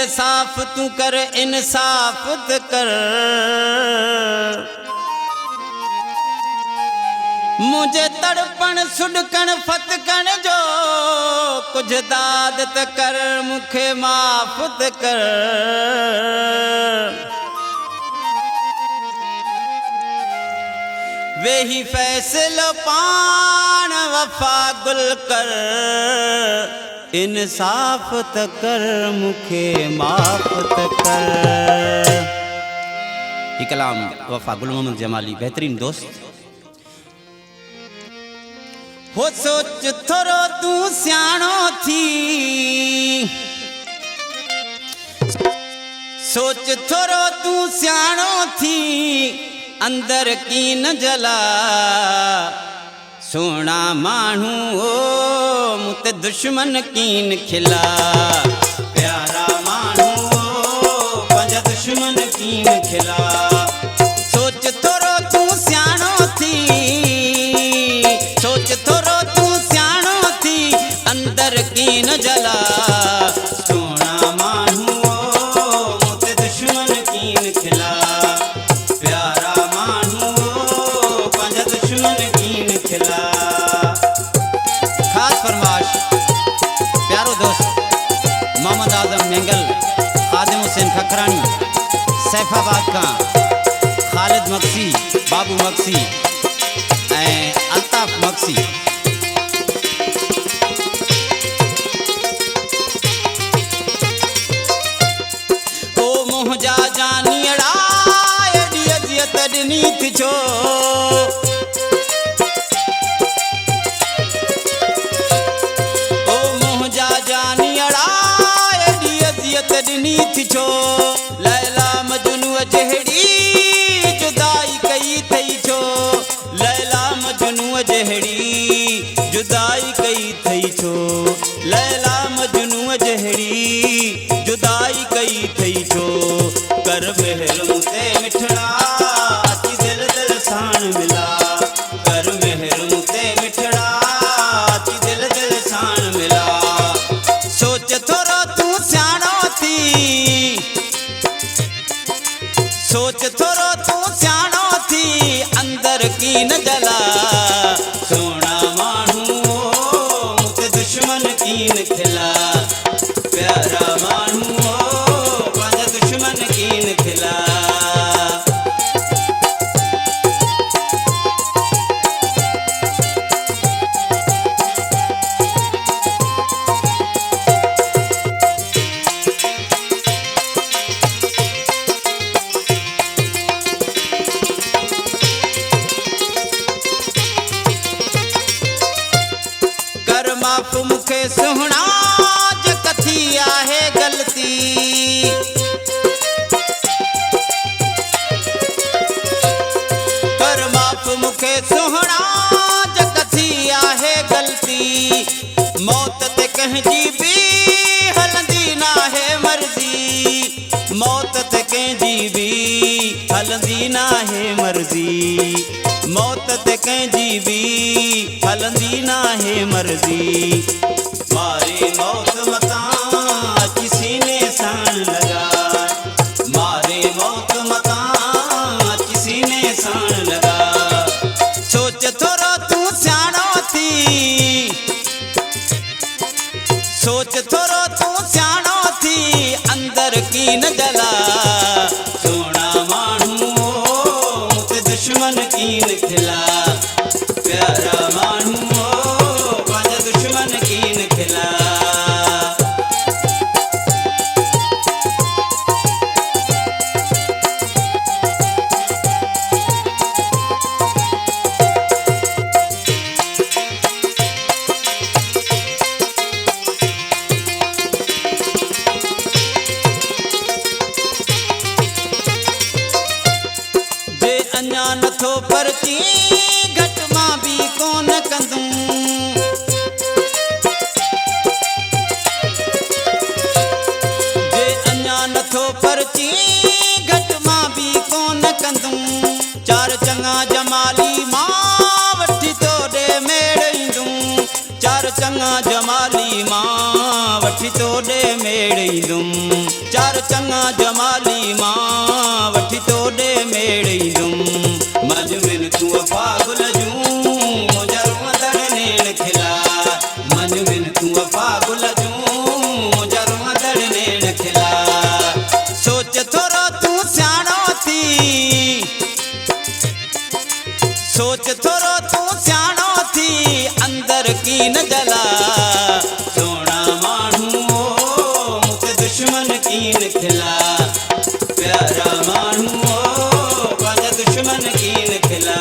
दिल साफ तू कर इंसाफ त कर। मुझे तड़पण सुडकण फतकण जो कुछ दाद त कर मुखे माफ त कर। वेही फैसलो पान वफा गुल कर इंसाफ त कर मुखे माफ त कर। ये कलाम वफा गुल मोहम्मद जमाली बेहतरीन दोस्त। हो सोच थोरो तू सियाणो थी, सोच थोरो तू सियाणो थी अंदर कीन जला। सोना मानू ओ मुते दुश्मन कीन खिला। प्यारा मानू ओ पंज दुश्मन कीन खिला। सोच थोरो तू सियाणो थी, सोच थोरो तू सियाणो थी अंदर कीन जला। सोना मानू ओ मुते दुश्मन कीन खिला। प्यारा मानू ओ पंज दुश्मन कीन खिला। खास फरमाश प्यारो दोस्त मोहम्मद आजम मेंगल, खादिम हुसैन खखरानी, सैफाबाद का खालिद मक्सी, बाबू मक्सी, अल्ताफ मक्सी। ओ मुझा जानियड़ा एडी अजियत ॾिनी थी छो। ओ मुझा जानियड़ा एडी अजियत ॾिनी थी छो। लैला मजनू जहिड़ी जुदाई कई थई छो। लैला मजनू जहिड़ी जुदाई कई थई छो। लैला मजनू जहिड़ी जुदाई कई थई छो। कर महर मुते मिठड़ा अची दिल दिल साण मिला। कर महर मुते मिठड़ा अची दिल दिल साण मिला। सोच थोरो तू सियाणो थी, सोच थोरो तू सियाणो थी अंदर कीन जला। सोना मानू ओ मुते दुश्मन कीन खिला। प्यारा मानू ओ पंज दुश्मन कीन खिला। कर माफ मुखे सुहणा ज कथी आहे गलती। कर माफ मुखे सुहणा ज कथी आहे गलती। मौत ते कंहिंजी बि हलंदी नाहे मर्ज़ी। मौत ते कंहिंजी बि हलंदी नाहे मर्ज़ी। मौत ते कंहिंजी बि हलंदी नाहे मर्ज़ी। मारे मौत मतां अची सीने साण लगा। मारे मौत मतां अची सीने साण लगा। सोच थोरो तू सियाणो थी, सोच थोरो तू सियाणो थी अंदर कीन जला। सोना मानू ओ मुते दुश्मन कीन खिला। प्यारा मानू ओ पंज दुश्मन कीन खिला। जे अञा नथो परची घट मां बि कोन कंदुम। जे अञा नथो परची घट मां बि कोन कंदुम। चार चङा जमाली मां वठी तोॾे मेड़ ईंदुम। चार चङा जमाली मां वठी तोॾे मेड़ ईंदुम। चङा जमाली मां वठी तोॾे मेड़े ईंदुम मंझमिन तूं वफ़ा गुल जूं मुंहिंजा रोअंदड़ नेण खिला मंझमिन तूं वफ़ा गुल जूं मुंहिंजा रोअंदड़ नेण खिला सोच थोरो तूं सियाणो थी सोच थोरो तूं सियाणो थी अंदर कीन जला सोना माण्हू ओ मूंखे दुश्मन कीन खिला प्यारा माण्हू ओ पंहिंजा दुश्मन कीन खिला